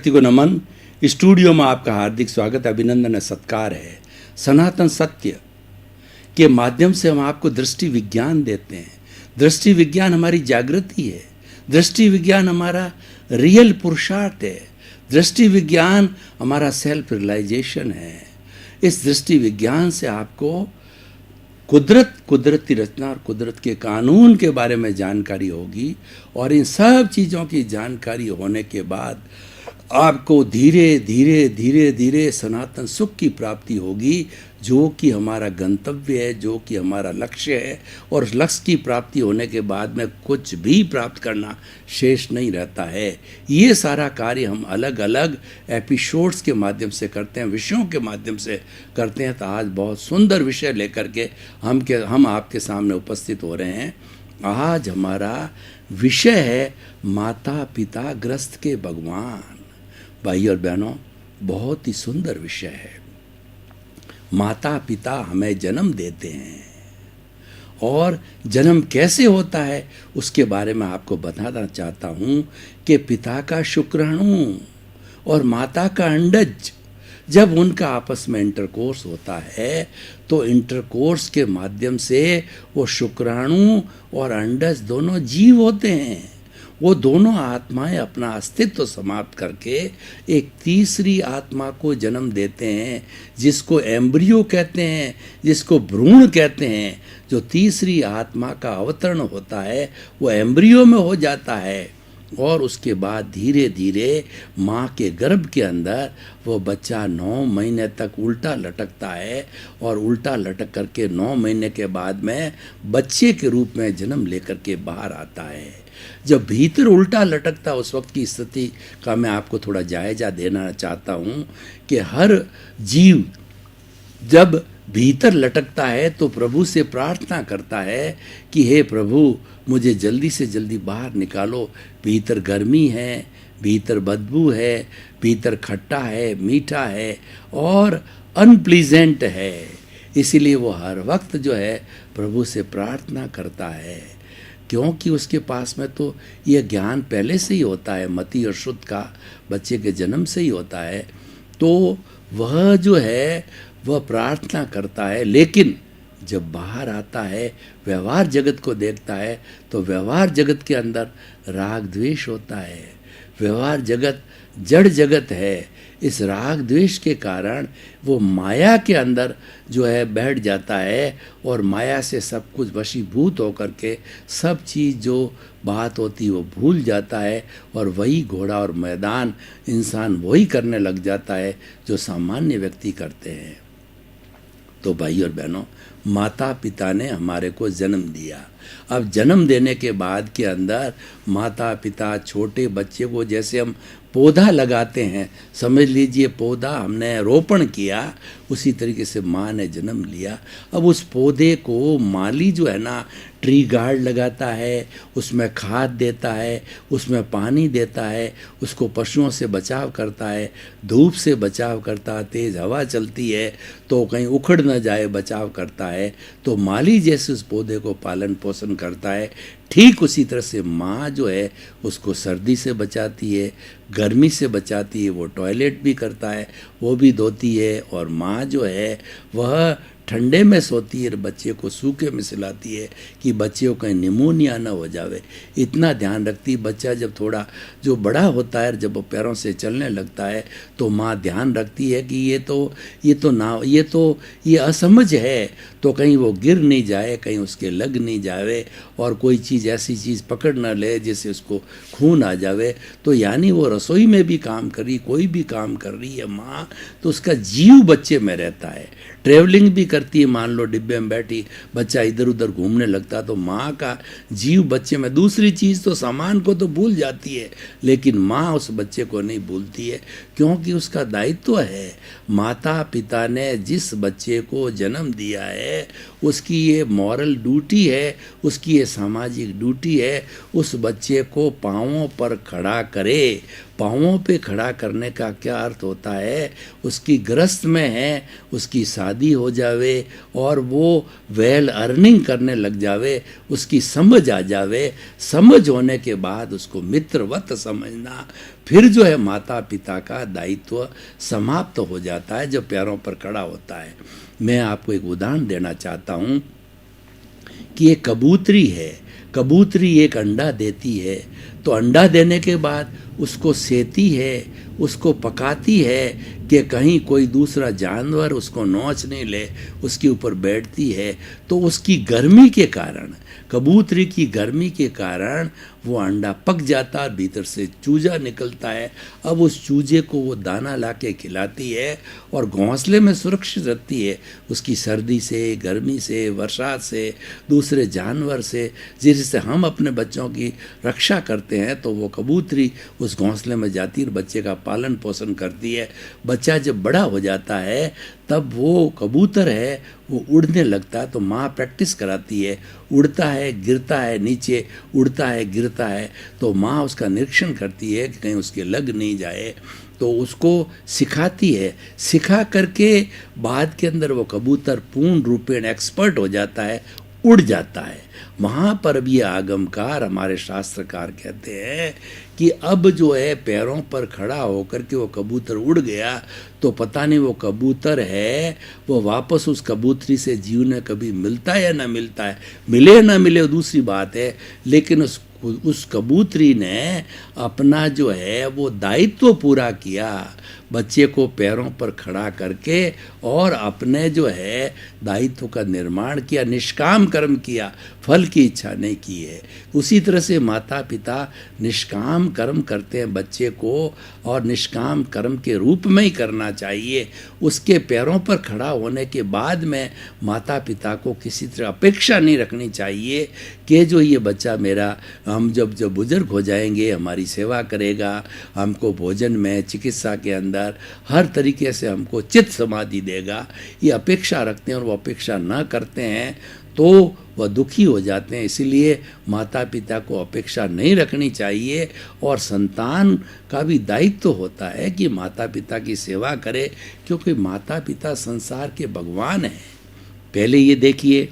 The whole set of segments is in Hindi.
व्यक्ति को नमन। स्टूडियो में आपका हार्दिक स्वागत, अभिनंदन है, सत्कार है। सनातन सत्य के माध्यम से हम आपको दृष्टि विज्ञान देते हैं। दृष्टि विज्ञान हमारी जागृति है, दृष्टि विज्ञान हमारा रियल पुरुषार्थ है, दृष्टि विज्ञान हमारा सेल्फ रियलाइजेशन है। इस दृष्टि विज्ञान से आपको कुदरती रचना और कुदरत के कानून के बारे में जानकारी होगी, और इन सब चीज़ों की जानकारी होने के बाद आपको धीरे धीरे धीरे धीरे सनातन सुख की प्राप्ति होगी, जो कि हमारा गंतव्य है, जो कि हमारा लक्ष्य है। और उस लक्ष्य की प्राप्ति होने के बाद में कुछ भी प्राप्त करना शेष नहीं रहता है। ये सारा कार्य हम अलग अलग एपिसोड्स के माध्यम से करते हैं, विषयों के माध्यम से करते हैं। तो आज बहुत सुंदर विषय लेकर के हम आपके सामने उपस्थित हो रहे हैं। आज हमारा विषय है माता पिता ग्रस्त के भगवान। भाई और बहनों, बहुत ही सुंदर विषय है। माता पिता हमें जन्म देते हैं, और जन्म कैसे होता है उसके बारे में आपको बताना चाहता हूँ कि पिता का शुक्राणु और माता का अंडज, जब उनका आपस में इंटरकोर्स होता है तो इंटरकोर्स के माध्यम से वो शुक्राणु और अंडज दोनों जीव होते हैं। वो दोनों आत्माएं अपना अस्तित्व समाप्त करके एक तीसरी आत्मा को जन्म देते हैं, जिसको एम्ब्रियो कहते हैं, जिसको भ्रूण कहते हैं। जो तीसरी आत्मा का अवतरण होता है वो एम्ब्रियो में हो जाता है, और उसके बाद धीरे धीरे माँ के गर्भ के अंदर वो बच्चा 9 महीने तक उल्टा लटकता है, और उल्टा लटक करके 9 महीने के बाद में बच्चे के रूप में जन्म लेकर के बाहर आता है। जब भीतर उल्टा लटकता उस वक्त की स्थिति का मैं आपको थोड़ा जायजा देना चाहता हूँ कि हर जीव जब भीतर लटकता है तो प्रभु से प्रार्थना करता है कि हे प्रभु, मुझे जल्दी से जल्दी बाहर निकालो। भीतर गर्मी है, भीतर बदबू है, भीतर खट्टा है, मीठा है और अनप्लीजेंट है। इसीलिए वो हर वक्त जो है प्रभु से प्रार्थना करता है, क्योंकि उसके पास में तो ये ज्ञान पहले से ही होता है, मति और शुद्ध का बच्चे के जन्म से ही होता है। तो वह जो है वह प्रार्थना करता है, लेकिन जब बाहर आता है, व्यवहार जगत को देखता है, तो व्यवहार जगत के अंदर राग द्वेष होता है। व्यवहार जगत जड़ जगत है। इस राग द्वेष के कारण वो माया के अंदर जो है बैठ जाता है, और माया से सब कुछ वशीभूत होकर के सब चीज़ जो बात होती है वो भूल जाता है, और वही घोड़ा और मैदान इंसान वही करने लग जाता है जो सामान्य व्यक्ति करते हैं। तो भाई और बहनों, माता पिता ने हमारे को जन्म दिया। अब जन्म देने के बाद के अंदर माता पिता छोटे बच्चे को, जैसे हम पौधा लगाते हैं, समझ लीजिए पौधा हमने रोपण किया, उसी तरीके से माँ ने जन्म लिया। अब उस पौधे को माली जो है ना, ट्री गार्ड लगाता है, उसमें खाद देता है, उसमें पानी देता है, उसको पशुओं से बचाव करता है, धूप से बचाव करता है, तेज़ हवा चलती है तो कहीं उखड़ न जाए बचाव करता है। तो माली जैसे उस पौधे को पालन पोषण करता है, ठीक उसी तरह से माँ जो है उसको सर्दी से बचाती है, गर्मी से बचाती है, वो टॉयलेट भी करता है, वो भी धोती है। और माँ जो है वह ठंडे में सोती है, बच्चे को सूखे में सिलाती है कि बच्चे को कहीं निमोनिया ना हो जावे, इतना ध्यान रखती है। बच्चा जब थोड़ा जो बड़ा होता है, जब वो पैरों से चलने लगता है, तो माँ ध्यान रखती है कि ये असमझ है, तो कहीं वो गिर नहीं जाए, कहीं उसके लग नहीं जावे, और कोई चीज़ ऐसी चीज़ पकड़ ना ले जिससे उसको खून आ जावे। तो यानी वो रसोई में भी काम कर रही, कोई भी काम कर रही है माँ, तो उसका जीव बच्चे में रहता है। ट्रेवलिंग भी करती है, मान लो डिब्बे में बैठी, बच्चा इधर उधर घूमने लगता, तो माँ का जीव बच्चे में। दूसरी चीज़ तो सामान को तो भूल जाती है, लेकिन माँ उस बच्चे को नहीं भूलती है, क्योंकि उसका दायित्व है। माता पिता ने जिस बच्चे को जन्म दिया है उसकी ये मॉरल ड्यूटी है, उसकी ये सामाजिक ड्यूटी है, उस बच्चे को पाँवों पर खड़ा करे, पाँवों पे खड़ा करने का क्या अर्थ होता है? उसकी ग्रस्त में है, उसकी शादी हो जावे और वो वेल अर्निंग करने लग जावे, उसकी समझ आ जावे, समझ होने के बाद उसको मित्रवत समझना, फिर जो है माता पिता का दायित्व समाप्त हो जाता है जब पैरों पर खड़ा होता है। मैं आपको एक उदाहरण देना चाहता हूँ कि एक कबूतरी है, कबूतरी एक अंडा देती है, तो अंडा देने के बाद उसको सेती है, उसको पकाती है कि कहीं कोई दूसरा जानवर उसको नोच नहीं ले, उसके ऊपर बैठती है। तो उसकी गर्मी के कारण, कबूतरी की गर्मी के कारण वो अंडा पक जाता, भीतर से चूजा निकलता है। अब उस चूजे को वो दाना लाके खिलाती है और घोंसले में सुरक्षित रहती है उसकी सर्दी से, गर्मी से, बरसात से, दूसरे जानवर से। जिससे हम अपने बच्चों की रक्षा करते हैं तो वो कबूतरी उस घोंसले में जाती है, बच्चे का पालन पोषण करती है। बच्चा जब बड़ा हो जाता है तब वो कबूतर है वो उड़ने लगता है, तो माँ प्रैक्टिस कराती है, उड़ता है, गिरता है नीचे, उड़ता है, गिरता है, तो माँ उसका निरीक्षण करती है कि कहीं उसके लग नहीं जाए, तो उसको सिखाती है। सिखा करके बाद के अंदर वो कबूतर पूर्ण रूपेण एक्सपर्ट हो जाता है, उड़ जाता है। वहाँ पर भी आगमकार हमारे शास्त्रकार कहते हैं कि अब जो है पैरों पर खड़ा होकर के वो कबूतर उड़ गया, तो पता नहीं वो कबूतर है वो वापस उस कबूतरी से जीवन कभी मिलता है या ना मिलता है। मिले या ना मिले दूसरी बात है, लेकिन उस कबूतरी ने अपना जो है वो दायित्व पूरा किया, बच्चे को पैरों पर खड़ा करके, और अपने जो है दायित्व का निर्माण किया, निष्काम कर्म किया, फल की इच्छा नहीं की है। उसी तरह से माता पिता निष्काम कर्म करते हैं बच्चे को, और निष्काम कर्म के रूप में ही करना चाहिए। उसके पैरों पर खड़ा होने के बाद में माता पिता को किसी तरह अपेक्षा नहीं रखनी चाहिए कि जो ये बच्चा मेरा, हम जब बुजुर्ग हो जाएंगे हमारी सेवा करेगा, हमको भोजन में, चिकित्सा के अंदर हर तरीके से हमको चित्त समाधि देगा। ये अपेक्षा रखते हैं और वो अपेक्षा ना करते हैं तो वह दुखी हो जाते हैं। इसीलिए माता पिता को अपेक्षा नहीं रखनी चाहिए, और संतान का भी दायित्व होता है कि माता पिता की सेवा करे, क्योंकि माता पिता संसार के भगवान हैं। पहले ये देखिए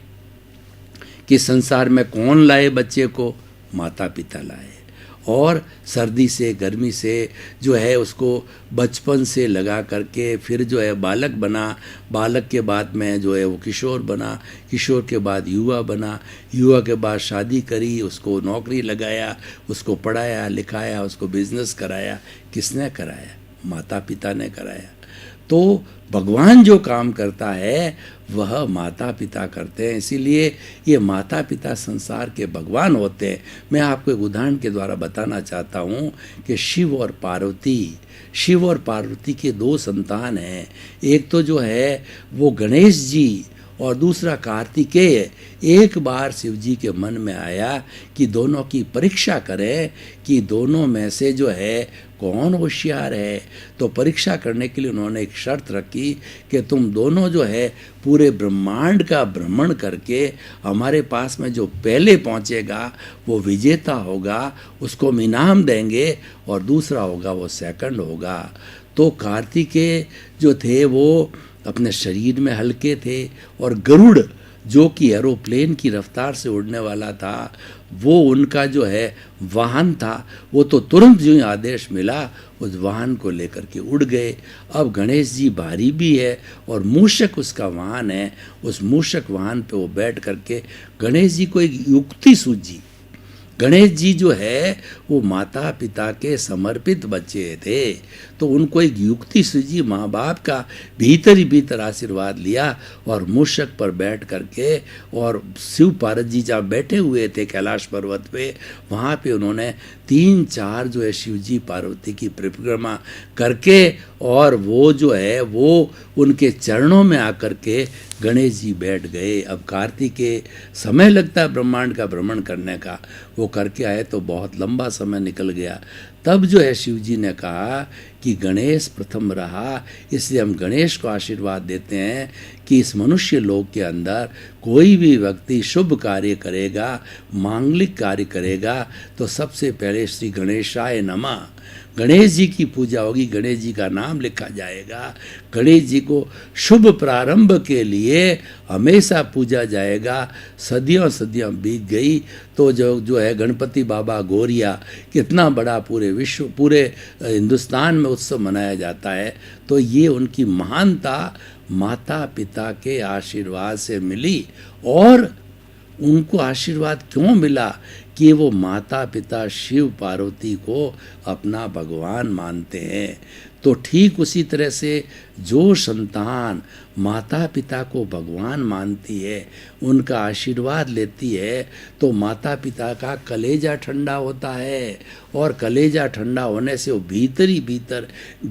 कि संसार में कौन लाए बच्चे को? माता पिता लाए, और सर्दी से, गर्मी से जो है उसको बचपन से लगा करके फिर जो है बालक बना, बालक के बाद में जो है वो किशोर बना, किशोर के बाद युवा बना, युवा के बाद शादी करी, उसको नौकरी लगाया, उसको पढ़ाया लिखाया, उसको बिजनेस कराया। किसने कराया? माता पिता ने कराया। तो भगवान जो काम करता है वह माता पिता करते हैं, इसीलिए ये माता पिता संसार के भगवान होते हैं। मैं आपको एक उदाहरण के द्वारा बताना चाहता हूँ कि शिव और पार्वती के दो संतान हैं। एक तो जो है वो गणेश जी और दूसरा कार्तिकेय। एक बार शिव जी के मन में आया कि दोनों की परीक्षा करें कि दोनों में से जो है कौन होशियार है। तो परीक्षा करने के लिए उन्होंने एक शर्त रखी कि तुम दोनों जो है पूरे ब्रह्मांड का भ्रमण करके हमारे पास में जो पहले पहुंचेगा वो विजेता होगा, उसको हम इनाम देंगे, और दूसरा होगा वो सेकंड होगा। तो कार्तिकेय जो थे वो अपने शरीर में हल्के थे, और गरुड़ जो कि एरोप्लेन की रफ्तार से उड़ने वाला था, वो उनका जो है वाहन था। वो तो तुरंत जो ही आदेश मिला उस वाहन को लेकर के उड़ गए। अब गणेश जी भारी भी है और मूषक उसका वाहन है, उस मूषक वाहन पे वो बैठ करके गणेश जी को एक युक्ति सूझी। गणेश जी जो है वो माता पिता के समर्पित बच्चे थे, तो उनको एक युक्ति सूझी, माँ बाप का भीतर ही भीतर आशीर्वाद लिया और मूषक पर बैठ करके, और शिव पार्वती जी जहाँ बैठे हुए थे कैलाश पर्वत पे, वहाँ पे उन्होंने 3-4 जो है शिव जी पार्वती की परिक्रमा करके, और वो जो है वो उनके चरणों में आकर के गणेश जी बैठ गए। अब कार्तिकेय समय लगता है ब्रह्मांड का भ्रमण करने का, वो करके आए तो बहुत लंबा समय निकल गया। तब जो है शिव जी ने कहा कि गणेश प्रथम रहा, इसलिए हम गणेश को आशीर्वाद देते हैं कि इस मनुष्य लोक के अंदर कोई भी व्यक्ति शुभ कार्य करेगा, मांगलिक कार्य करेगा, तो सबसे पहले श्री गणेशाय नमः, गणेश जी की पूजा होगी, गणेश जी का नाम लिखा जाएगा, गणेश जी को शुभ प्रारंभ के लिए हमेशा पूजा जाएगा। सदियों सदियों बीत गई तो जो है गणपति बाबा गौरिया कितना बड़ा पूरे विश्व, पूरे हिंदुस्तान में उत्सव मनाया जाता है। तो ये उनकी महानता माता पिता के आशीर्वाद से मिली। और उनको आशीर्वाद क्यों मिला कि वो माता पिता शिव पार्वती को अपना भगवान मानते हैं। तो ठीक उसी तरह से जो संतान माता पिता को भगवान मानती है, उनका आशीर्वाद लेती है, तो माता पिता का कलेजा ठंडा होता है। और कलेजा ठंडा होने से वो भीतर ही भीतर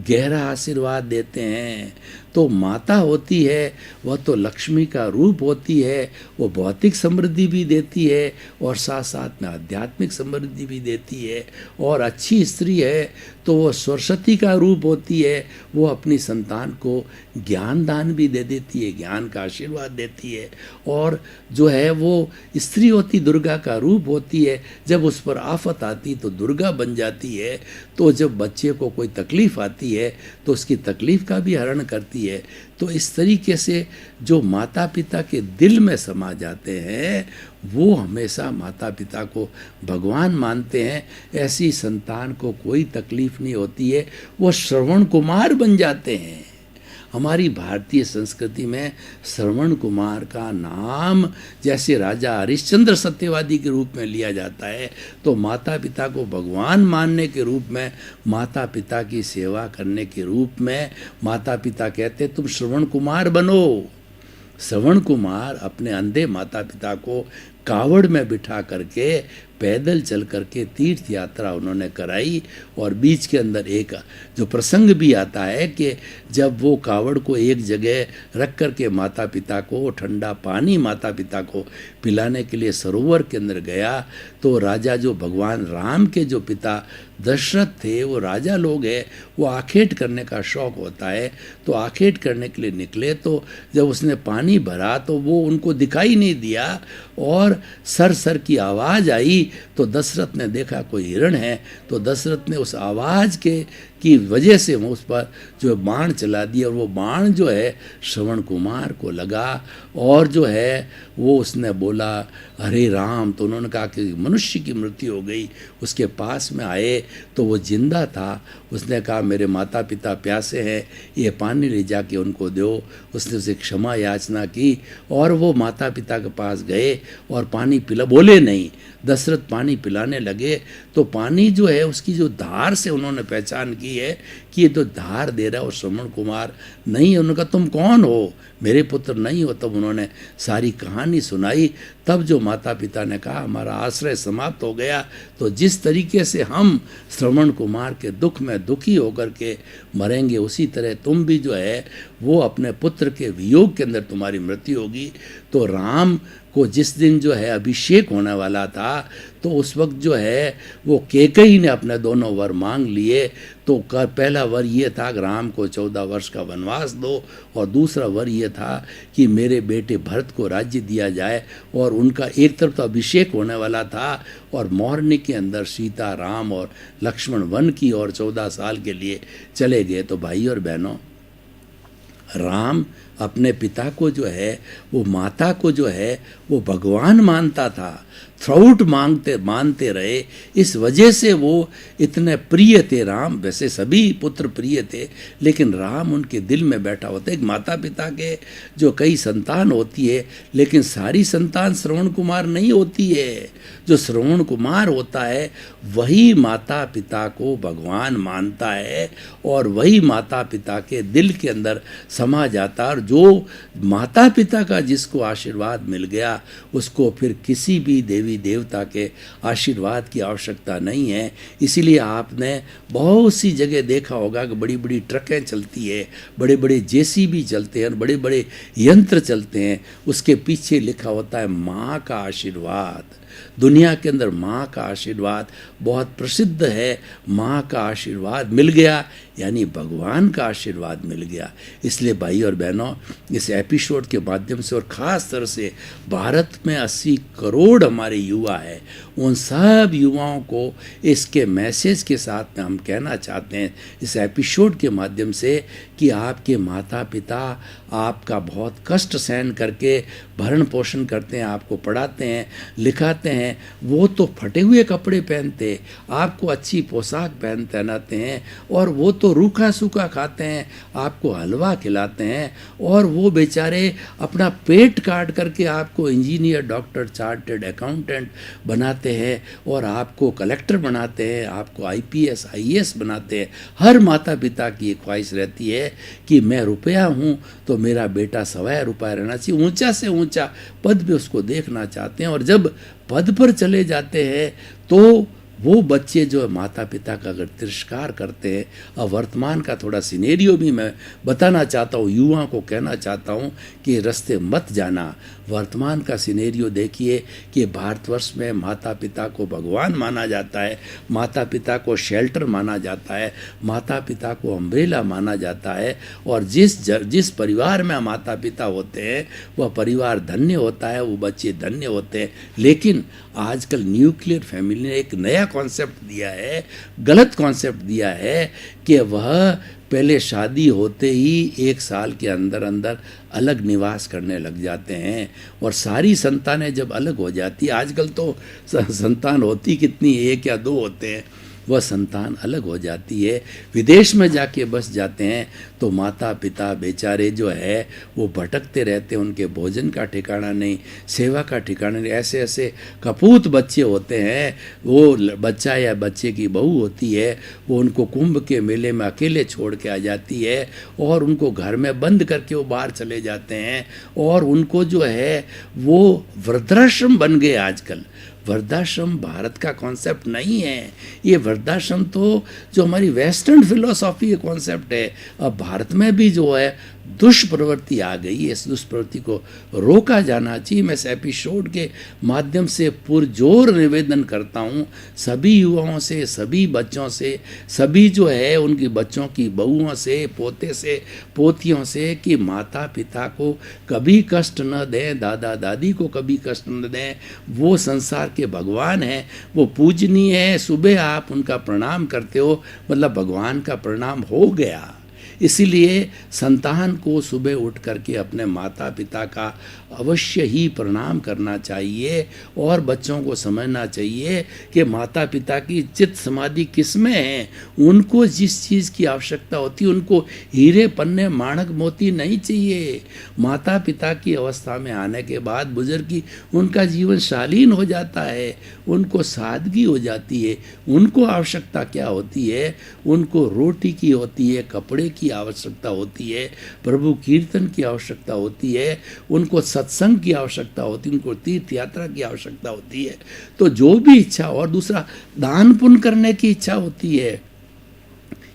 गहरा आशीर्वाद देते हैं। तो माता होती है वह तो लक्ष्मी का रूप होती है, वो भौतिक समृद्धि भी देती है और साथ साथ में आध्यात्मिक समृद्धि भी देती है। और अच्छी स्त्री है तो वो सरस्वती का रूप होती है, वो अपनी संतान को ज्ञान दान भी दे देती है, ज्ञान का आशीर्वाद देती है। और जो है वो स्त्री होती दुर्गा का रूप होती है, जब उस पर आफत आती तो दुर्गा बन जाती है। तो जब बच्चे को कोई तकलीफ़ आती है तो उसकी तकलीफ़ का भी हरण करती है। तो इस तरीके से जो माता पिता के दिल में समा जाते हैं वो हमेशा माता पिता को भगवान मानते हैं। ऐसी संतान को कोई तकलीफ़ नहीं होती है, वो श्रवण कुमार बन जाते हैं। हमारी भारतीय संस्कृति में श्रवण कुमार का नाम जैसे राजा हरिश्चंद्र सत्यवादी के रूप में लिया जाता है, तो माता पिता को भगवान मानने के रूप में, माता पिता की सेवा करने के रूप में माता पिता कहते तुम श्रवण कुमार बनो। श्रवण कुमार अपने अंधे माता पिता को कावड़ में बिठा करके पैदल चल करके तीर्थ यात्रा उन्होंने कराई। और बीच के अंदर एक जो प्रसंग भी आता है कि जब वो कावड़ को एक जगह रख करके माता पिता को ठंडा पानी माता पिता को पिलाने के लिए सरोवर के अंदर गया, तो राजा जो भगवान राम के जो पिता दशरथ थे वो राजा लोग हैं, वो आखेट करने का शौक़ होता है। तो आखेट करने के लिए निकले, तो जब उसने पानी भरा तो वो उनको दिखाई नहीं दिया और सर सर की आवाज़ आई। तो दशरथ ने देखा कोई हिरण है, तो दशरथ ने उस आवाज़ की वजह से वो उस पर जो बाण चला दिया। और वो बाण जो है श्रवण कुमार को लगा और जो है वो उसने बोला हरे राम। तो उन्होंने कहा कि मनुष्य की मृत्यु हो गई। उसके पास में आए तो वो जिंदा था। उसने कहा मेरे माता पिता प्यासे हैं, ये पानी ले जाके उनको दो। उसने उसे क्षमा याचना की और वो माता पिता के पास गए और पानी पिला, बोले नहीं। दशरथ पानी पिलाने लगे तो पानी जो है उसकी जो धार से उन्होंने पहचान की है कि ये तो धार दे रहा है और श्रवण कुमार नहीं है। उन्होंने कहा तुम कौन हो, मेरे पुत्र नहीं हो। तब उन्होंने सारी कहानी सुनाई। तब जो माता पिता ने कहा हमारा आश्रय समाप्त हो गया। तो जिस तरीके से हम श्रवण कुमार के दुख में दुखी होकर के मरेंगे, उसी तरह तुम भी जो है वो अपने पुत्र के वियोग के अंदर तुम्हारी मृत्यु होगी। तो राम को जिस दिन जो है अभिषेक होने वाला था, तो उस वक्त जो है वो कैकेयी ने अपने दोनों वर मांग लिए। तो पहला वर ये था कि राम को 14 वर्ष का वनवास दो, और दूसरा वर ये था कि मेरे बेटे भरत को राज्य दिया जाए। और उनका एक तरफ तो अभिषेक होने वाला था और मोरनी के अंदर सीता, राम और लक्ष्मण वन की और 14 साल के लिए चले गए। तो भाई और बहनों, राम अपने पिता को जो है वो माता को जो है वो भगवान मानता था, थ्राउट मानते रहे। इस वजह से वो इतने प्रिय थे राम। वैसे सभी पुत्र प्रिय थे, लेकिन राम उनके दिल में बैठा होता है। एक माता पिता के जो कई संतान होती है, लेकिन सारी संतान श्रवण कुमार नहीं होती है। जो श्रवण कुमार होता है वही माता पिता को भगवान मानता है और वही माता पिता के दिल के अंदर समा जाता है। और जो माता पिता का जिसको आशीर्वाद मिल गया, उसको फिर किसी भी देवी देवता के आशीर्वाद की आवश्यकता नहीं है। इसीलिए आपने बहुत सी जगह देखा होगा कि बड़ी बड़ी ट्रकें चलती है, बड़े बड़े जेसीबी चलते हैं, बड़े बड़े यंत्र चलते हैं, उसके पीछे लिखा होता है माँ का आशीर्वाद। दुनिया के अंदर माँ का आशीर्वाद बहुत प्रसिद्ध है। माँ का आशीर्वाद मिल गया, यानी भगवान का आशीर्वाद मिल गया। इसलिए भाई और बहनों, इस एपिसोड के माध्यम से और ख़ास तरह से भारत में 80 करोड़ हमारे युवा है, उन सब युवाओं को इसके मैसेज के साथ में हम कहना चाहते हैं इस एपिसोड के माध्यम से कि आपके माता पिता आपका बहुत कष्ट सहन करके भरण पोषण करते हैं, आपको पढ़ाते हैं, लिखाते हैं। वो तो फटे हुए कपड़े पहनते, आपको अच्छी पोशाक पहनाते हैं, और वो तो रूखा सूखा खाते हैं, आपको हलवा खिलाते हैं, और वो बेचारे अपना पेट काट करके आपको इंजीनियर, डॉक्टर, चार्टर्ड अकाउंटेंट बनाते हैं, और आपको कलेक्टर बनाते हैं, आपको आईपीएस आईएएस बनाते हैं। हर माता पिता की एक ख्वाहिश रहती है कि मैं रुपया हूँ तो मेरा बेटा सवा रुपया रहना चाहिए, ऊंचा से ऊंचा पद पे उसको देखना चाहते हैं। और जब पद पर चले जाते हैं तो वो बच्चे जो है माता पिता का अगर तिरस्कार करते हैं। अब वर्तमान का थोड़ा सिनेरियो भी मैं बताना चाहता हूँ, युवाओं को कहना चाहता हूँ कि रास्ते मत जाना। वर्तमान का सिनेरियो देखिए कि भारतवर्ष में माता पिता को भगवान माना जाता है, माता पिता को शेल्टर माना जाता है, माता पिता को अम्ब्रेला माना जाता है, और जिस परिवार में माता पिता होते हैं वह परिवार धन्य होता है, वो बच्चे धन्य होते हैं। लेकिन आजकल न्यूक्लियर फैमिली ने एक नया कॉन्सेप्ट दिया है, गलत कॉन्सेप्ट दिया है कि वह पहले शादी होते ही 1 साल के अंदर अंदर अलग निवास करने लग जाते हैं, और सारी संतानें जब अलग हो जाती, आजकल तो संतान होती कितनी, 1 या 2 होते हैं, वह संतान अलग हो जाती है, विदेश में जाके बस जाते हैं, तो माता पिता बेचारे जो है वो भटकते रहते हैं, उनके भोजन का ठिकाना नहीं, सेवा का ठिकाना नहीं। ऐसे ऐसे कपूत बच्चे होते हैं, वो बच्चा या बच्चे की बहू होती है, वो उनको कुंभ के मेले में अकेले छोड़ के आ जाती है, और उनको घर में बंद करके वो बाहर चले जाते हैं, और उनको जो है वो वृद्धाश्रम बन गए आजकल। वृद्धाश्रम भारत का कॉन्सेप्ट नहीं है, ये वृद्धाश्रम तो जो हमारी वेस्टर्न फिलोसॉफी का कॉन्सेप्ट है। अब भारत में भी जो है दुष्प्रवृत्ति आ गई है, इस दुष्प्रवृत्ति को रोका जाना चाहिए। मैं इस एपिसोड के माध्यम से पुरजोर निवेदन करता हूँ सभी युवाओं से, सभी बच्चों से, सभी जो है उनकी बच्चों की बहुओं से, पोते से, पोतियों से, कि माता पिता को कभी कष्ट न दें, दादा दादी को कभी कष्ट न दें। वो संसार के भगवान हैं, वो पूजनीय है। सुबह आप उनका प्रणाम करते हो मतलब भगवान का प्रणाम हो गया। इसीलिए संतान को सुबह उठ करके अपने माता पिता का अवश्य ही प्रणाम करना चाहिए, और बच्चों को समझना चाहिए कि माता पिता की चित्त समाधि किसमें है। उनको जिस चीज़ की आवश्यकता होती है, उनको हीरे पन्ने माणक मोती नहीं चाहिए। माता पिता की अवस्था में आने के बाद बुजुर्ग की उनका जीवन शालीन हो जाता है, उनको सादगी हो जाती है। उनको आवश्यकता क्या होती है? उनको रोटी की होती है, कपड़े की आवश्यकता होती है, प्रभु कीर्तन की आवश्यकता होती है, उनको सत्संग की आवश्यकता होती है, उनको तीर्थ यात्रा की आवश्यकता होती है। तो जो भी इच्छा, और दूसरा दान पुण्य करने की इच्छा होती है।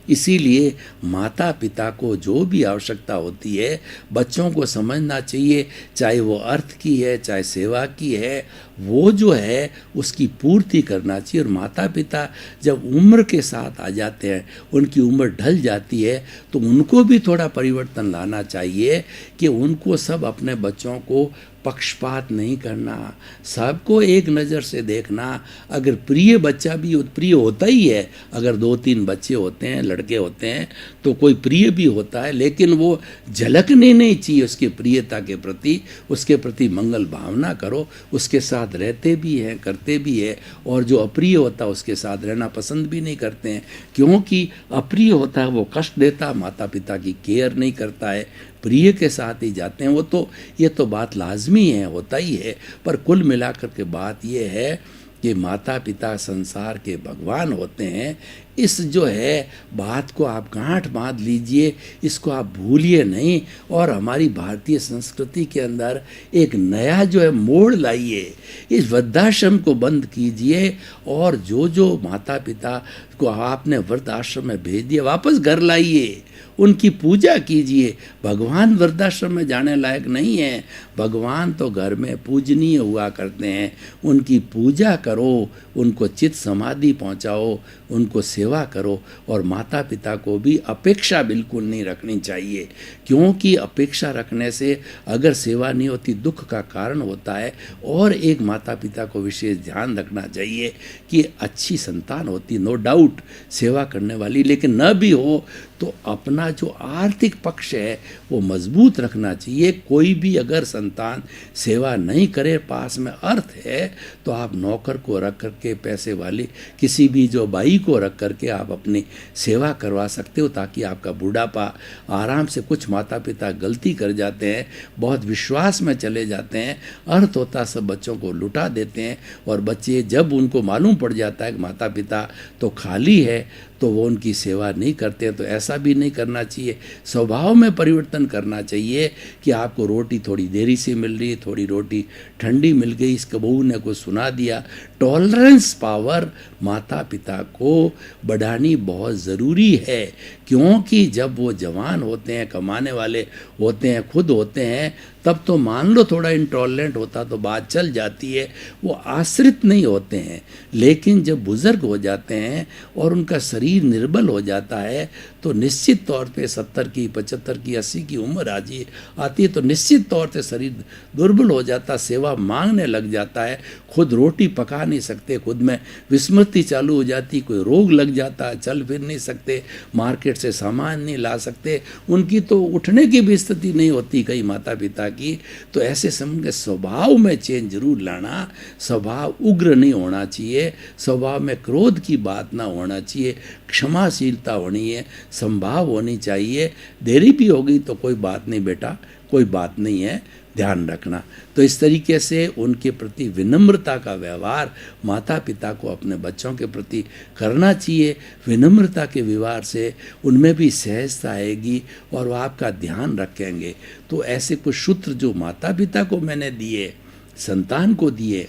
इसीलिए माता पिता को जो भी आवश्यकता होती है बच्चों को समझना चाहिए, चाहे वो अर्थ की है, चाहे सेवा की है, वो जो है उसकी पूर्ति करना चाहिए। और माता पिता जब उम्र के साथ आ जाते हैं, उनकी उम्र ढल जाती है, तो उनको भी थोड़ा परिवर्तन लाना चाहिए कि उनको सब अपने बच्चों को पक्षपात नहीं करना, सबको एक नज़र से देखना। अगर प्रिय बच्चा भी प्रिय होता ही है, अगर 2-3 बच्चे होते हैं, लड़के होते हैं, तो कोई प्रिय भी होता है, लेकिन वो झलकने नहीं चाहिए उसकी प्रियता के प्रति। उसके प्रति मंगल भावना करो, उसके साथ रहते भी हैं, करते भी है। और जो अप्रिय होता है उसके साथ रहना पसंद भी नहीं करते हैं, क्योंकि अप्रिय होता है वो कष्ट देता, माता पिता की केयर नहीं करता है, प्रिय के साथ ही जाते हैं। वो तो ये तो बात लाजमी है, होता ही है। पर कुल मिलाकर के बात ये है कि माता पिता संसार के भगवान होते हैं। इस जो है बात को आप गांठ बांध लीजिए, इसको आप भूलिए नहीं, और हमारी भारतीय संस्कृति के अंदर एक नया जो है मोड़ लाइए। इस वृद्धाश्रम को बंद कीजिए, और जो जो माता पिता को आपने वृद्धाश्रम में भेज दिया वापस घर लाइए, उनकी पूजा कीजिए। भगवान वृद्धाश्रम में जाने लायक नहीं है, भगवान तो घर में पूजनीय हुआ करते हैं। उनकी पूजा करो, उनको चित्त समाधि पहुंचाओ, उनको सेवा करो। और माता पिता को भी अपेक्षा बिल्कुल नहीं रखनी चाहिए, क्योंकि अपेक्षा रखने से अगर सेवा नहीं होती दुख का कारण होता है। और एक माता पिता को विशेष ध्यान रखना चाहिए कि अच्छी संतान होती, नो डाउट, सेवा करने वाली, लेकिन न भी हो तो अपना जो आर्थिक पक्ष है वो मजबूत रखना चाहिए। कोई भी अगर संतान सेवा नहीं करे, पास में अर्थ है, तो आप नौकर को रख करके, पैसे वाली किसी भी जो बाई को रख करके आप अपनी सेवा करवा सकते हो, ताकि आपका बुढ़ापा आराम से। कुछ माता पिता गलती कर जाते हैं, बहुत विश्वास में चले जाते हैं, अर्थ होता सब बच्चों को लुटा देते हैं, और बच्चे जब उनको मालूम पड़ जाता है कि माता पिता तो खाली है, तो वो उनकी सेवा नहीं करते हैं। तो ऐसा भी नहीं करना चाहिए। स्वभाव में परिवर्तन करना चाहिए कि आपको रोटी थोड़ी देरी से मिल रही, थोड़ी रोटी ठंडी मिल गई, इसके बहू ने कुछ सुना दिया। टॉलरेंस पावर माता पिता को बढ़ानी बहुत ज़रूरी है, क्योंकि जब वो जवान होते हैं, कमाने वाले होते हैं, खुद होते हैं, तब तो मान लो थोड़ा इंटॉलरेंट होता तो बात चल जाती है, वो आश्रित नहीं होते हैं। लेकिन जब बुज़ुर्ग हो जाते हैं और उनका शरीर निर्बल हो जाता है, तो निश्चित तौर पे 70 की, 75 की, 80 की उम्र आती है, तो निश्चित तौर से शरीर दुर्बल हो जाता, सेवा मांगने लग जाता है, खुद रोटी पका नहीं सकते, खुद में विस्मृति चालू हो जाती, कोई रोग लग जाता है, चल फिर नहीं सकते, मार्केट से सामान नहीं ला सकते, उनकी तो उठने की भी स्थिति नहीं होती कई माता पिता की। तो ऐसे समय के स्वभाव में चेंज जरूर लाना। स्वभाव उग्र नहीं होना चाहिए, स्वभाव में क्रोध की बात ना होना चाहिए, क्षमाशीलता होनी है, संभाव होनी चाहिए। देरी भी होगी तो कोई बात नहीं बेटा, कोई बात नहीं है, ध्यान रखना। तो इस तरीके से उनके प्रति विनम्रता का व्यवहार माता पिता को अपने बच्चों के प्रति करना चाहिए। विनम्रता के व्यवहार से उनमें भी सहजता आएगी और वो आपका ध्यान रखेंगे। तो ऐसे कुछ सूत्र जो माता पिता को मैंने दिए, संतान को दिए,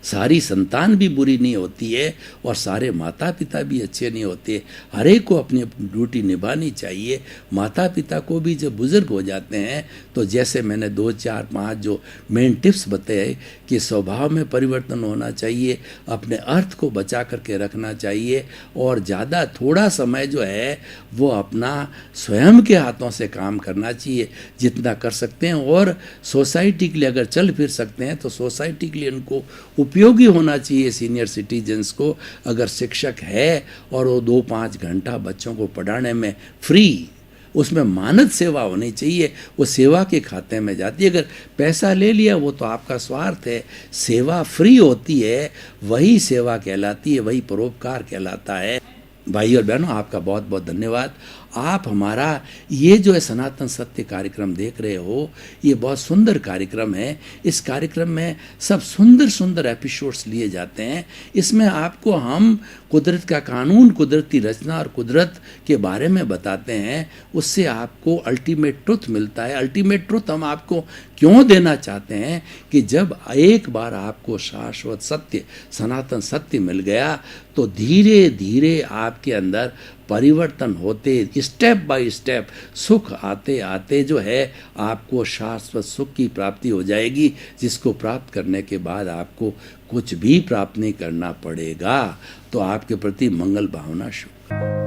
सारी संतान भी बुरी नहीं होती है और सारे माता पिता भी अच्छे नहीं होते। हर एक को अपनी अपनी ड्यूटी निभानी चाहिए। माता पिता को भी जब बुज़ुर्ग हो जाते हैं तो जैसे मैंने 2, 4, 5 जो मेन टिप्स बताए कि स्वभाव में परिवर्तन होना चाहिए, अपने अर्थ को बचा करके रखना चाहिए, और ज़्यादा थोड़ा समय जो है वो अपना स्वयं के हाथों से काम करना चाहिए जितना कर सकते हैं। और सोसाइटी के लिए अगर चल फिर सकते हैं तो सोसाइटी के लिए उनको उपयोगी होना चाहिए। सीनियर सिटीजन्स को अगर शिक्षक है और वो 2-5 घंटा बच्चों को पढ़ाने में फ्री, उसमें मानद सेवा होनी चाहिए, वो सेवा के खाते में जाती है। अगर पैसा ले लिया वो तो आपका स्वार्थ है। सेवा फ्री होती है, वही सेवा कहलाती है, वही परोपकार कहलाता है। भाई और बहनों, आपका बहुत बहुत धन्यवाद। आप हमारा ये जो है सनातन सत्य कार्यक्रम देख रहे हो, ये बहुत सुंदर कार्यक्रम है। इस कार्यक्रम में सब सुंदर सुंदर एपिसोड्स लिए जाते हैं। इसमें आपको हम कुदरत का कानून, कुदरती रचना और कुदरत के बारे में बताते हैं। उससे आपको अल्टीमेट ट्रुथ मिलता है। अल्टीमेट ट्रुथ हम आपको क्यों देना चाहते हैं कि जब एक बार आपको शाश्वत सत्य, सनातन सत्य मिल गया तो धीरे धीरे आपके अंदर परिवर्तन होते, स्टेप बाय स्टेप सुख आते आते जो है आपको शाश्वत सुख की प्राप्ति हो जाएगी, जिसको प्राप्त करने के बाद आपको कुछ भी प्राप्त नहीं करना पड़ेगा। तो आपके प्रति मंगल भावना शुभ।